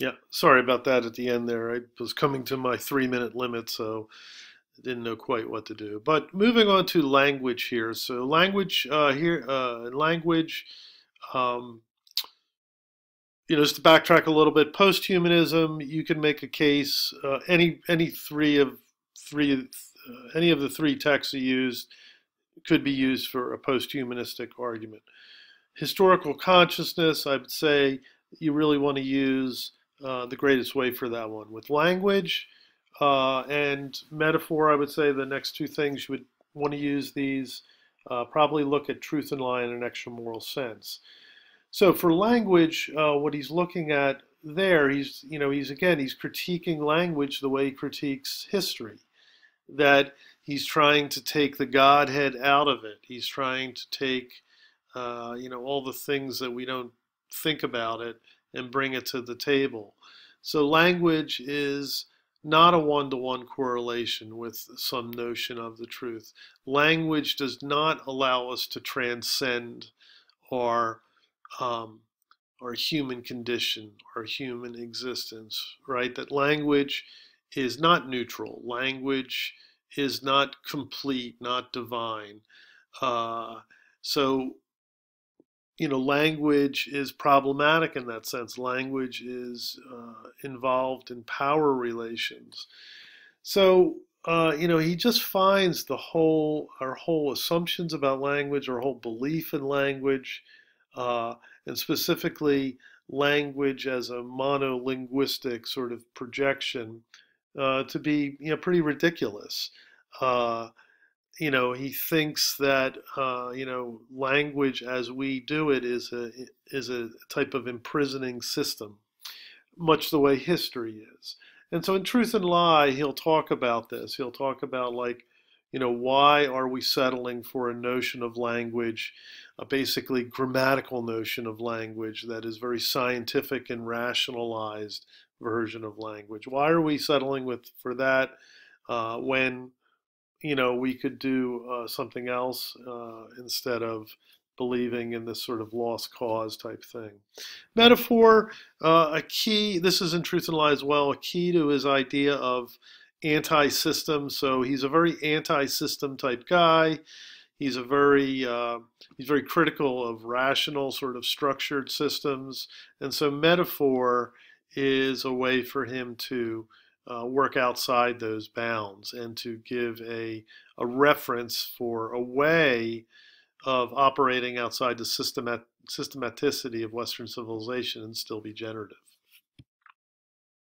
Yeah, sorry about that at the end there. I was coming to my 3 minute limit, so I didn't know quite what to do. But moving on to language here. So language, um, just to backtrack a little bit, posthumanism. You can make a case. Any of the three texts you used could be used for a posthumanistic argument. Historical consciousness, I would say you really want to use the greatest way for that one. With language and metaphor, I would say the next two things you would want to use these. Probably look at truth and lie in an extra moral sense. So for language, what he's looking at there, he's critiquing language the way he critiques history. That he's trying to take the Godhead out of it. He's trying to take all the things that we don't think about it and bring it to the table. So language is not a one-to-one correlation with some notion of the truth. Language does not allow us to transcend our um, our human condition, our human existence, right? That language is not neutral. Language is not complete, not divine. Uh, so language is problematic in that sense. Language is involved in power relations. So, he just finds our whole assumptions about language, our whole belief in language, uh, and specifically language as a monolinguistic sort of projection, to be, pretty ridiculous. Uh, he thinks that language as we do it is a type of imprisoning system, much the way history is. And so in Truth and Lie, he'll talk about this. He'll talk about, like, why are we settling for a notion of language, a basically grammatical notion of language that is very scientific and rationalized version of language? Why are we settling for that when we could do something else instead of believing in this sort of lost cause type thing. Metaphor, a key, this is in Truth and Lie as well, a key to his idea of anti-system. So he's a very anti-system type guy. He's he's very critical of rational sort of structured systems. And so metaphor is a way for him to work outside those bounds and to give a reference for a way of operating outside the systematicity of Western civilization and still be generative.